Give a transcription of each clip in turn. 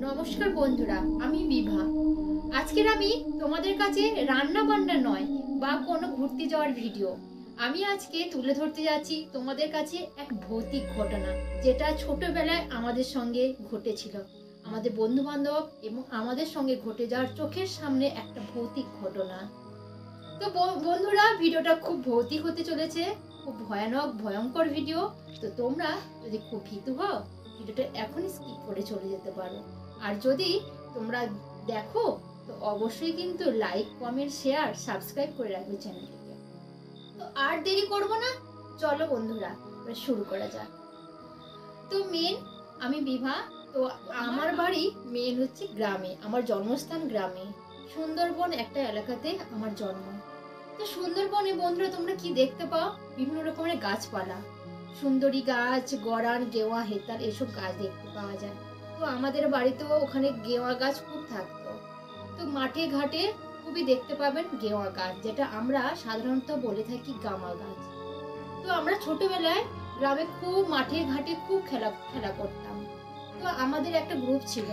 নমস্কার বন্ধুরা, আমি বিভা। আজকের আমি তোমাদের কাছে রান্না বান্না নয় বা কোনো ঘুরতে যাওয়ার ভিডিও, আমি আজকে তুলে ধরতে যাচ্ছি তোমাদের কাছে এক ভৌতিক ঘটনা, যেটা ছোটবেলায় আমাদের সঙ্গে ঘটেছিল, আমাদের বন্ধু বান্ধব এবং আমাদের সঙ্গে ঘটে যাওয়ার চোখের সামনে একটা ভৌতিক ঘটনা। তো বন্ধুরা, ভিডিওটা খুব ভৌতিক হতে চলেছে, খুব ভয়ানক ভয়ঙ্কর ভিডিও। তো তোমরা যদি খুব ভীতু হও, ভিডিওটা এখনই স্কিপ করে চলে যেতে পারো। আর যদি তোমরা দেখো তো অবশ্যই কিন্তু লাইক, কমেন্ট, শেয়ার, সাবস্ক্রাইব করে রাখবে চ্যানেলটিকে। তো আর দেরি করব না, চলো বন্ধুরা শুরু করা যাক। তো আমি বিভা। তো আমার বাড়ি হচ্ছে গ্রামে, আমার জন্মস্থান গ্রামে, সুন্দরবন একটা এলাকাতে আমার জন্ম। তো সুন্দরবনে বন্ধুরা তোমরা কি দেখতে পাও? বিভিন্ন রকমের গাছপালা, সুন্দরী গাছ, গরান, গেওয়া, হেতাল, এসব গাছ দেখতে পাওয়া যায়। তো আমাদের বাড়িতেও ওখানে গেওয়া গাছ খুব থাকতো। তো মাঠে ঘাটে খুবই দেখতে পাবেন গেওয়া গাছ, যেটা আমরা সাধারণত বলে থাকি গামা গাছ। তো আমরা ছোটবেলায় গ্রামে খুব মাঠে ঘাটে খুব খেলা করতাম। তো আমাদের একটা গ্রুপ ছিল,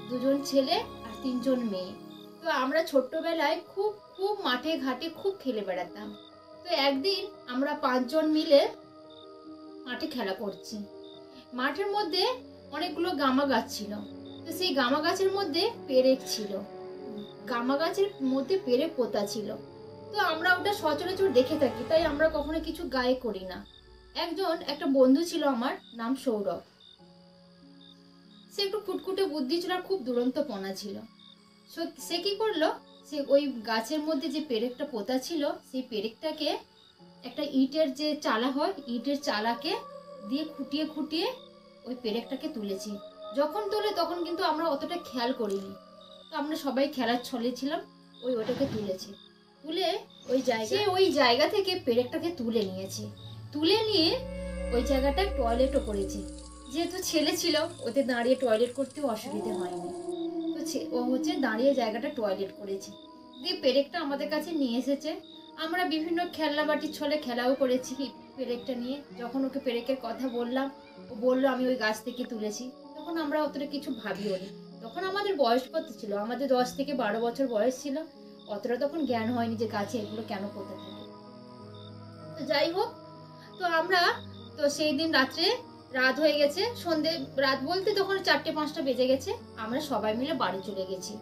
2জন ছেলে আর 3জন মেয়ে। তো আমরা ছোট্টবেলায় খুব খুব মাঠে ঘাটে খুব খেলে বেড়াতাম। তো একদিন আমরা 5জন মিলে মাঠে খেলা করছি। মাঠের মধ্যে অনেকগুলো গামা গাছ ছিল। তো সেই গামা গাছের মধ্যে পেরেক ছিল, গামা গাছের মধ্যে পেরেক পোতা ছিল। তো আমরা ওটা সচরাচর দেখে থাকি, তাই আমরা কখনো কিছু গায়ে করি না। একটা বন্ধু ছিল আমার, নাম সৌরভ। সে একটু ফুটকুটে বুদ্ধি ছিল আর খুব দুরন্তপনা ছিল। সে কি করলো, সে ওই গাছের মধ্যে যে পেরেকটা পোতা ছিল, সেই পেরেকটাকে একটা ইটের যে চালা হয়, ইটের চালাকে দিয়ে খুঁটিয়ে খুঁটিয়ে ওই পেরেকটাকে তুলেছি। যখন তোলে তখন কিন্তু আমরা অতটা খেয়াল করিনি। তো আমরা সবাই খেলার ছলে ছিলাম, ওটাকে তুলেছি। তুলে ওই জায়গা থেকে পেরেকটাকে তুলে নিয়েছে। তুলে নিয়ে ওই জায়গাটায় টয়লেটও করেছে। যেহেতু ছেলে ছিল, ওতে দাঁড়িয়ে টয়লেট করতেও অসুবিধে হয়নি। তো ও দাঁড়িয়ে জায়গাটা টয়লেট করেছে। দিয়ে পেরেকটা আমাদের কাছে নিয়ে এসেছে। আমরা বিভিন্ন খেলনা বাটির ছলে খেলাও করেছি পেরেকটা নিয়ে। যখন ওকে পেরেকের কথা বললাম, ও বললো আমি ওই গাছ থেকে তুলেছি। তখন আমরা অতটা কিছু ভাবিও নি। তখন আমাদের বয়স কত ছিল? আমাদের 10 থেকে 12 বছর বয়স ছিল। অতটা তখন জ্ঞান হয়নি যে গাছে এগুলো কেন পোতা থাকে। তো যাই হোক, তো সেই দিন রাত হয়ে গেছে, রাত বলতে তখন 4টে-5টা বেজে গেছে। আমরা সবাই মিলে বাড়ি চলে গেছি,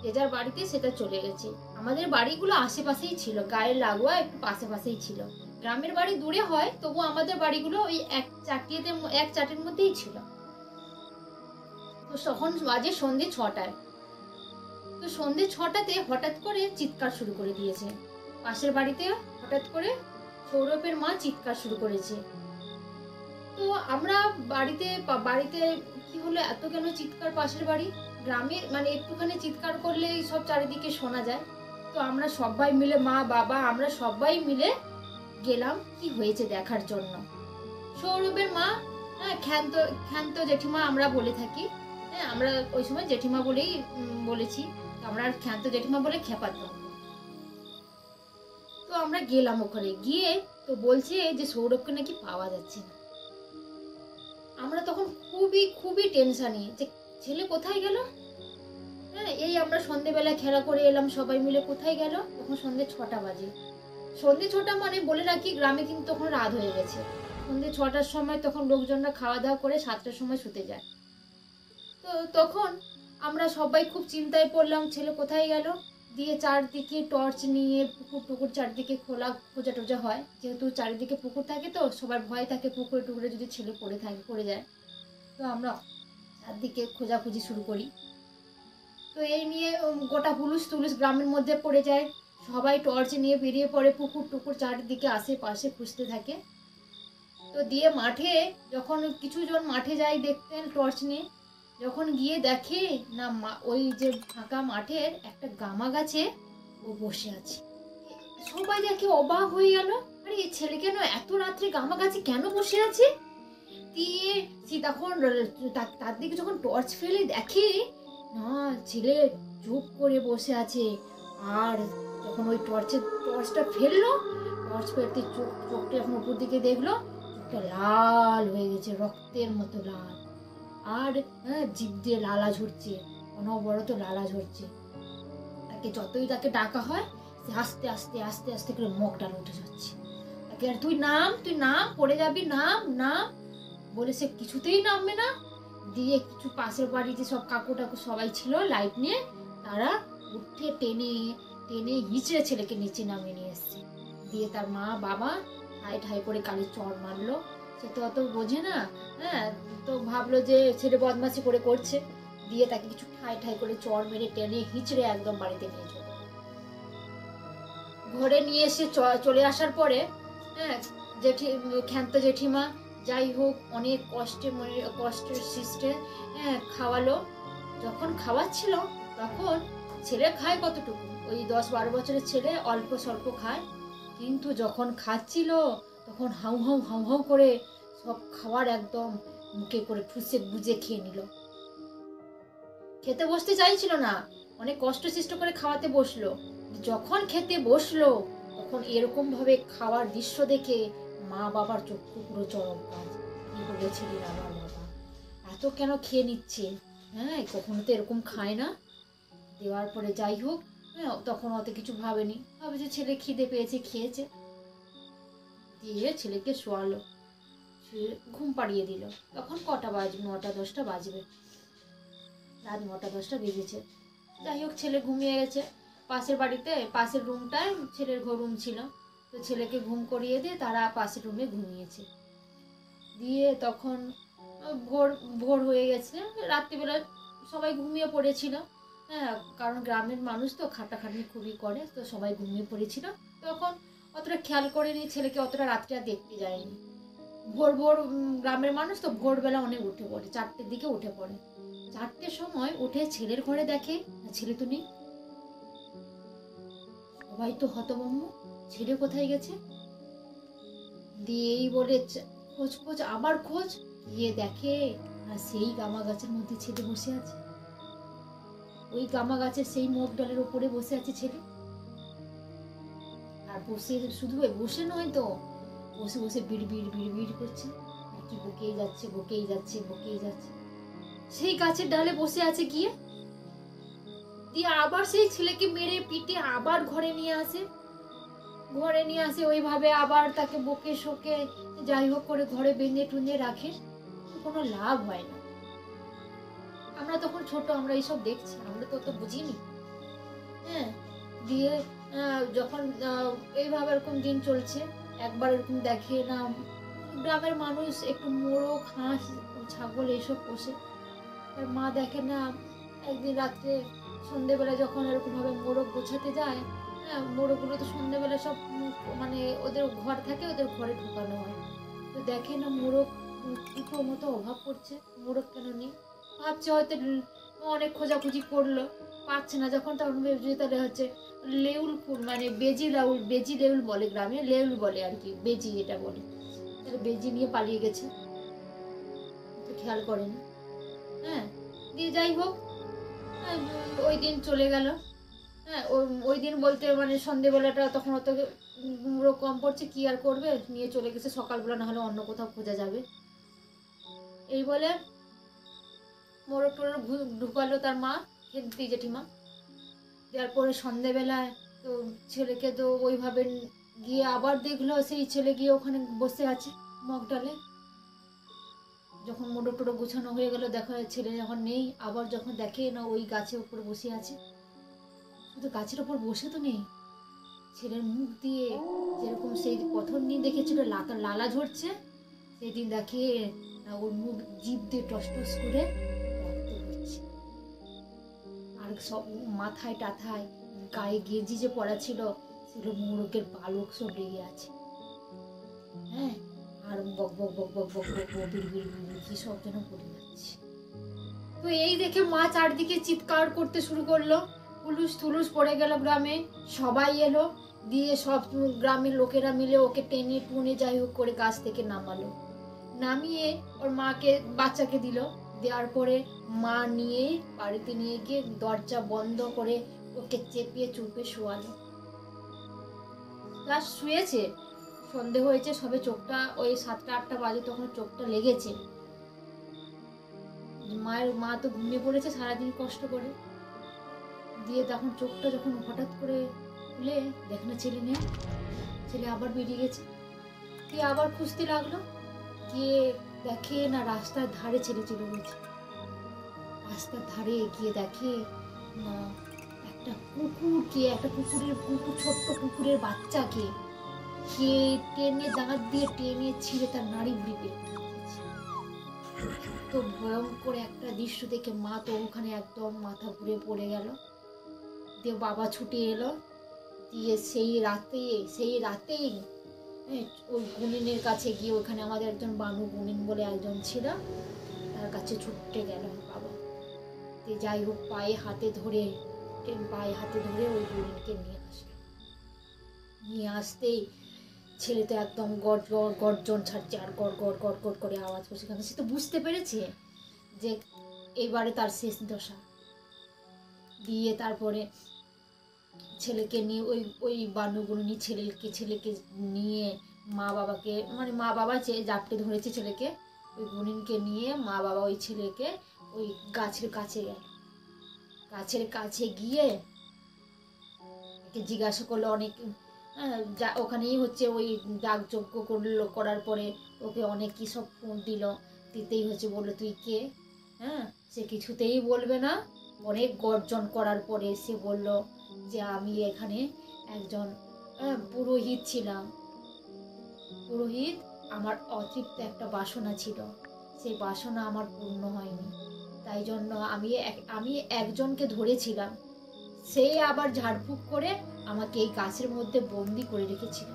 যে যার বাড়িতে সেটা চলে গেছে। আমাদের বাড়িগুলো আশেপাশেই ছিল, গায়ের লাগোয়া একটু পাশেই ছিল। গ্রামের বাড়ি দূরে হয়, তবু আমাদের বাড়িগুলো ওই এক চাটের মধ্যেই ছিল। তো তখন বাজে সন্ধ্যে 6টায়। তো সন্ধ্যে 6টাতে হঠাৎ করে চিৎকার শুরু করে দিয়েছে পাশের বাড়িতে। হঠাৎ করে সৌরভের মা চিৎকার শুরু করেছে। তো আমরা বাড়িতে কি হলো, এত কেন চিৎকার? পাশের বাড়ি গ্রামে, মানে একটুখানি চিৎকার করলে সব চারিদিকে শোনা যায়। তো আমরা সবাই মিলে, মা বাবা আমরা সবাই মিলে গেলাম কি হয়েছে দেখার জন্য। সৌরভের মা, ক্ষান্ত জেঠিমা আমরা বলে থাকি। হ্যাঁ, আমরা ওই সময় জেঠিমা বলেই বলেছি, আমরা ক্ষান্ত জেঠিমা বলে খেপাতাম। তো আমরা গেলাম, ওখানে গিয়ে তো বলছে যে সৌরভকে নাকি পাওয়া যাচ্ছে না। আমরা তখন খুবই খুবই টেনশনে যে ছেলে কোথায় গেল। হ্যাঁ, এই আমরা সন্ধ্যেবেলা খেলা করে এলাম সবাই মিলে, কোথায় গেল? তখন সন্ধ্যে 6টা বাজে। সন্ধ্যে 6টা মানে বলে রাখি, গ্রামে কিন্তু তখন রাত হয়ে গেছে। সন্ধ্যে 6টার সময় তখন লোকজনরা খাওয়া দাওয়া করে 7টার সময় শুতে যায়। তো তখন আমরা সবাই খুব চিন্তায় পড়লাম, ছেলে কোথায় গেল। দিয়ে চারদিকে টর্চ নিয়ে পুকুর চারদিকে খোঁজা টোজা হয়, যেহেতু চারিদিকে পুকুর থাকে তো সবার ভয় থাকে পুকুরে টুকুরে যদি ছেলে পড়ে যায়। তো আমরা চারদিকে খোঁজাখুঁজি শুরু করি। তো এই নিয়ে গোটা হুলুস তুলুস গ্রামের মধ্যে পড়ে যায়। সবাই টর্চ নিয়ে বেরিয়ে পড়ে, পুকুর টুকুর চারদিকে আশেপাশে খুঁজতে থাকে। তো দিয়ে মাঠে যখন কিছুজন মাঠে যায় দেখতে টর্চ নিয়ে, যখন গিয়ে দেখে না, ওই যে ফাঁকা মাঠের একটা গামা গাছে ও বসে আছে। সবাই দেখে অবাক হয়ে গেল, আরে এই ছেলে কেন এত রাত্রে গামা গাছে কেন বসে আছে? দিয়ে তখন তার দিকে যখন টর্চ ফেলে দেখে না, ছেলে চুপ করে বসে আছে। আর যখন ওই টর্চটা ফেললো, টর্চ ফেলতে চোখটা যখন উপর দিকে দেখলো, চোখটা লাল হয়ে গেছে, রক্তের মতো লাল। আর জিভ দিয়ে লালা ঝরছে, অনবরত লালা ঝরছে। তাকে যতই তাকে ডাকা হয় সে আস্তে আস্তে আস্তে আস্তে করে মগ ডাল উঠে যাচ্ছে। তাকে আর তুই নাম পড়ে যাবি, নাম বলে সে কিছুতেই নামবে না। দিয়ে কিছু পাশের বাড়িতে সব কাকু টাকু সবাই ছিল লাইট নিয়ে, তারা উঠে টেনে টেনে হিচড়ে ছেলেকে নিচে নামিয়ে নিয়ে এসছে। দিয়ে তার মা বাবা ঠাই ঠাই করে কালির চড় মারলো। সে তো অত বোঝে না, তো ভাবলো যে ছেলে বদমাশি করে করছে। দিয়ে তাকে কিছু ঠাই ঠাই করে চড় মেরে টেনে হিচড়ে একদম বাড়িতে নিয়ে চলে ঘরে নিয়ে এসে চলে আসার পরে ক্ষান্ত জেঠিমা যাই হোক অনেক কষ্টের সৃষ্টে খাওয়ালো। যখন খাওয়াচ্ছিল তখন ছেলে খায় কতটুকু, ওই 10-12 বছরের ছেলে অল্প স্বল্প খায়, কিন্তু যখন খাচ্ছিল তখন হাউ হাউ হাউ হাউ করে সব খাবার একদম মুখে করে ঠুসে বুঝে খেয়ে নিল। খেতে বসতে চাইছিল না, অনেক কষ্ট সৃষ্ট করে খাওয়াতে বসলো। যখন খেতে বসলো তখন এরকম ভাবে খাওয়ার দৃশ্য দেখে মা বাবার চক্ষু পুরো চরম কাজ। কি বলেছিলেন আমার বাবা, এত কেন খেয়ে নিচ্ছে, কখনো তো এরকম খায় না। দেওয়ার পরে যাই হোক তখন অত কিছু ভাবেনি, ভাবে যে ছেলে খিদে পেয়েছে খেয়েছে। দিয়ে ছেলেকে শোয়ালো, ঘুম পাড়িয়ে দিল। তখন কটা বাজবে, 9টা-10টা বাজবে, রাত 9টা-10টা বেজেছে। যাই হোক ছেলে ঘুমিয়ে গেছে। পাশের বাড়িতে পাশের রুমটায় ছেলের রুম ছিল, তো ছেলেকে ঘুম করিয়ে দিয়ে তারা পাশের রুমে ঘুমিয়েছে। দিয়ে তখন ভোর হয়ে গেছে, রাত্রিবেলা সবাই ঘুমিয়ে পড়েছিল। কারণ গ্রামের মানুষ তো খাটাখাটনি খুবই করে, তো সবাই ঘুমিয়ে পড়েছিল। তখন অতটা খেয়াল করেনি, ছেলেকে অতটা রাত্রে আর দেখতে যায়নি। ভোর গ্রামের মানুষ তো ভোরবেলা অনেক উঠে পড়ে, 4টের দিকে উঠে পড়ে। 4টের সময় উঠে ছেলের ঘরে দেখে ছেলে তো নেই। সবাই তো হতভম্ব, ছেলে কোথায় গেছে। দিয়েই বলে খোঁজ আবার খোঁজ, গিয়ে দেখে আর সেই গামা গাছের মধ্যে ছেলে বসে আছে। ওই গামা গাছের সেই মগ ডালের উপরে বসে আছে ছেলে। আর বসে শুধু বসে নয় তো, বসে বসে বিড় করছে, কি বকেই যাচ্ছে। সেই গাছের ডালে বসে আছে গিয়ে। দিয়ে আবার সেই ছেলেকে মেরে পিটে আবার ঘরে নিয়ে আসে। ওইভাবে আবার তাকে বকে শোকে যাই হোক করে ঘরে বেঁধে টুঁধে রাখে, কোনো লাভ হয় না। আমরা তখন ছোট, আমরা এইসব দেখছি, আমরা তো অত বুঝিনি। দিয়ে যখন এইভাবে এরকম দিন চলছে, একবার এরকম দেখে না গ্রামের মানুষ একটু মোরগ হাঁস ছাগল এইসব পোষে। তার মা দেখে না একদিন রাত্রে সন্ধ্যেবেলা যখন এরকম ভাবে মোরগ গোছাতে যায়, মোরগগুলো তো সন্ধ্যেবেলা সব মানে ওদের ঘর থাকে, ওদের ঘরে ঢোকানো হয়। তো দেখে না মোরগ দুটো মতো অভাব পড়ছে, মোরগ কেন নেই। ভাবছে হয়তো অনেক খোঁজাখুঁজি করলো, পাচ্ছে না। যখন তখন তাহলে হচ্ছে লেউল মানে বেজি লেউল বলে, গ্রামে লেউল বলে আর কি, বেজি এটা বলে। তাহলে বেজি নিয়ে পালিয়ে গেছে, তো খেয়াল করেনি। দিয়ে যাই হোক ওই দিন চলে গেল। ওই দিন বলতে মানে সন্ধেবেলাটা তখন অত মোরগ কম পড়ছে, কি আর করবে, নিয়ে চলে গেছে। সকালবেলা না হলে অন্য কোথাও খোঁজা যাবে এই বলে মোরগ টোরগ ঢুকালো তার মা, খেন্তি জেঠিমা। দেওয়ার পরে সন্ধেবেলায় তো ছেলেকে তো ওইভাবে গিয়ে আবার দেখলো সেই ছেলে গিয়ে ওখানে বসে আছে মগ ডালে। যখন মোটর টোটো গোছানো হয়ে গেল, দেখা ছেলে যখন নেই, আবার যখন দেখে না ওই গাছের উপর বসে আছে। শুধু গাছের উপর বসে তো নেই, ছেলের মুখ দিয়ে যেরকম সেই প্রথম দিন দেখেছিল লালা ঝরছে, সেই দিন দেখে ওর মুখ জিভ দিয়ে টস করে রক্ত পড়ছে। আর সব মাথায় টাথায় গায়ে গেঞ্জি যে পরা ছিল সেগুলো মোরগের পালক সব লেগে আছে। আর বক বক বক বক বক বক বিড় কি সব যেন পড়ে যাচ্ছে। তো এই দেখে মা চারদিকে চিৎকার করতে শুরু করলো, হুলুস থুলুস পড়ে গেল গ্রামে, সবাই এলো। দিয়ে সব গ্রামের লোকেরা মিলে ওকে টেনে টুনে যাই হোক করে গাছ থেকে নামিয়ে ওর মাকে বাচ্চাকে দিল। দেওয়ার পরে মা নিয়ে বাড়িতে নিয়ে গিয়ে দরজা বন্ধ করে ওকে চেপিয়ে চুপে শোয়ালো। তার শুয়েছে, সন্ধে হয়েছে সবে, চোখটা ওই 7টা-8টা বাজে তখন চোখটা লেগেছে। মা তো ঘুমিয়ে পড়েছে সারাদিন কষ্ট করে। দিয়ে তখন চোখটা যখন হঠাৎ করে খুলে দেখে না ছেলে নেই, ছেলে আবার বেরিয়ে গেছে। দিয়ে আবার খুঁজতে লাগলো, গিয়ে দেখে না রাস্তার ধারে ছেলে চলে গেছে। রাস্তার ধারে গিয়ে দেখে না একটা ছোট্ট কুকুরের বাচ্চাকে কে টেনে দাঁত দিয়ে টেনে ছিঁড়ে তার নাড়ি ভুড়ি বের করে দিয়েছে। তো ভয়ঙ্কর একটা দৃশ্য দেখে মা তো ওখানে একদম মাথা ঘুরে পড়ে গেল। দিয়ে বাবা ছুটে এলো, দিয়ে সেই রাতেই ওই গুনিনের কাছে গিয়ে, ওখানে আমাদের একজন বানু গুনিন বলে একজন ছিল, তার কাছে ছুটে গেল বাবা। দিয়ে যাই হোক পায়ে হাতে ধরে ওই গুনিনকে নিয়ে আসতেই ছেলে তো একদম গর্জন ছাড়ছে আর গড় করে আওয়াজ করছে। কারণ সে তো বুঝতে পেরেছে যে এইবারে তার শেষ দশা। দিয়ে তারপরে ছেলেকে নিয়ে ওই বানুগুনি ছেলেকে নিয়ে মা বাবা জাপটে ধরেছে ছেলেকে। ওই গুনিনকে নিয়ে মা বাবা ওই ছেলেকে ওই গাছের কাছে গেল। গাছের কাছে গিয়ে জিজ্ঞাসা করলো অনেক, ওখানেই হচ্ছে ওই যাগযজ্ঞ করার পরে ওকে অনেক কি সব দিল। দিতেই হচ্ছে বললো তুই কে? সে কিছুতেই বলবে না। অনেক গর্জন করার পরে সে বলল যে আমি এখানে একজন পুরোহিত ছিলাম। পুরোহিত, আমার অতৃপ্ত একটা বাসনা ছিল, সেই বাসনা আমার পূর্ণ হয়নি, তাই জন্য আমি একজনকে ধরেছিলাম, সে আবার ঝাড়ফুঁক করে আমাকে এই গাছের মধ্যে বন্দি করে রেখেছিল।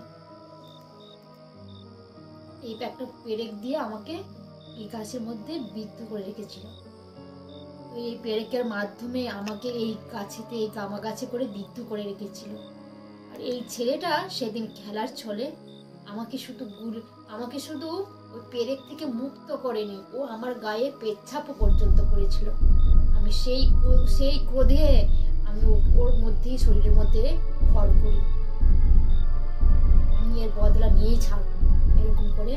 এই একটা পেরেক দিয়ে আমাকে এই গাছের মধ্যে বিদ্ধ করে রেখেছিল। এই পেরেকের মাধ্যমে আমাকে এই গামা গাছে করে বিদ্ধ করে রেখেছিল। আর এই ছেলেটা সেদিন খেলার ছলে আমাকে শুধু ওই পেরেক থেকে মুক্ত করেনি, ও আমার গায়ে পেচ্ছাপও পর্যন্ত করেছিল। আমি সেই ক্রোধে আমি ওর মধ্যেই শরীরের মধ্যে ভর করি, আমি এর বদলা নিয়েই ছাড়ব। এরকম করে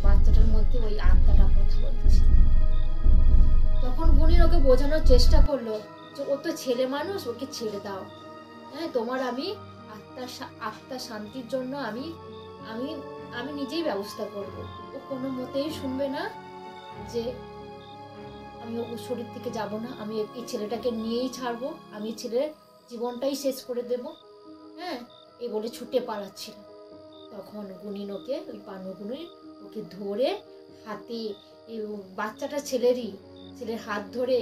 বাচ্চাটার মধ্যে ওই আত্মাটা কথা বলছে। তখন গুনিন ওকে বোঝানোর চেষ্টা করলো যে ও তো ছেলে মানুষ, ওকে ছেড়ে দাও। তোমার আমি আত্মার শান্তির জন্য আমি নিজেই ব্যবস্থা করব। ও কোনো মতেই শুনবে না যে আমি ওর শরীর থেকে যাব না, আমি এই ছেলেটাকে নিয়েই ছাড়বো, আমি ছেলের জীবনটাই শেষ করে দেব। এই বলে ছুটে পালাচ্ছিল। তখন গুনিন ওই পানু গুনিন ওকে ধরে হাতে, এই বাচ্চাটা ছেলের হাত ধরে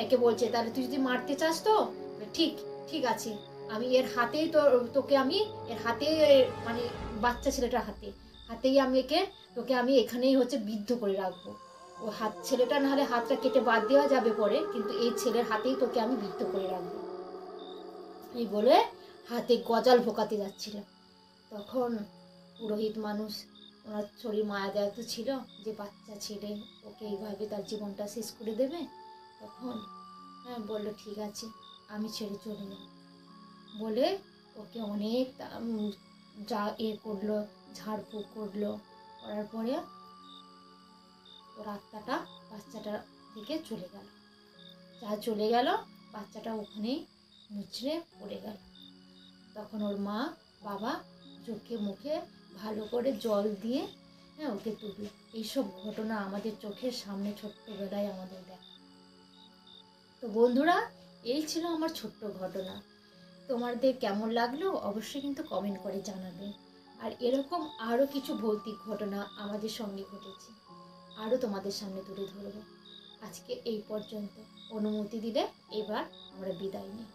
একে বলছে, তাহলে তুই যদি মারতে চাস তো ঠিক আছে, আমি এর হাতেই তোকে আমি এর হাতে, মানে বাচ্চা ছেলেটার হাতেই তোকে আমি এখানেই হচ্ছে বিদ্ধ করে রাখবো। ও ছেলেটা না হলে হাতটা কেটে বাদ দেওয়া যাবে পরে, কিন্তু এই ছেলের হাতেই তোকে আমি বিদ্ধ করে রাখবো। এই বলে হাতে গজাল ভোকাতে যাচ্ছিল। তখন পুরোহিত মানুষ, ওনার শরীর মায়া দেয়া তো ছিল যে বাচ্চা ছেলে, ওকে এইভাবে তার জীবনটা শেষ করে দেবে। তখন বললো ঠিক আছে, আমি ছেড়ে চলে যাব বলে ওকে অনেক করলো, ঝাড়ফুঁক করলো। করার পরে ওর আত্মাটা বাচ্চাটা থেকে চলে গেল। বাচ্চাটা ওখানেই মুচড়ে পড়ে গেল। তখন ওর মা বাবা চোখে মুখে ভালো করে জল দিয়ে ওকে তুলল। এইসব ঘটনা আমাদের চোখের সামনে ছোট্টবেলায় আমাদের দেখা। তো বন্ধুরা, এই ছিল আমার ছোট্ট ঘটনা। তোমাদের কেমন লাগলো অবশ্যই কিন্তু কমেন্ট করে জানাবে। আর এরকম আরও কিছু ভৌতিক ঘটনা আমাদের সঙ্গে ঘটেছে, আরও তোমাদের সামনে তুলে ধরবো। আজকে এই পর্যন্ত, অনুমতি দিলে এবার আমরা বিদায় নিই।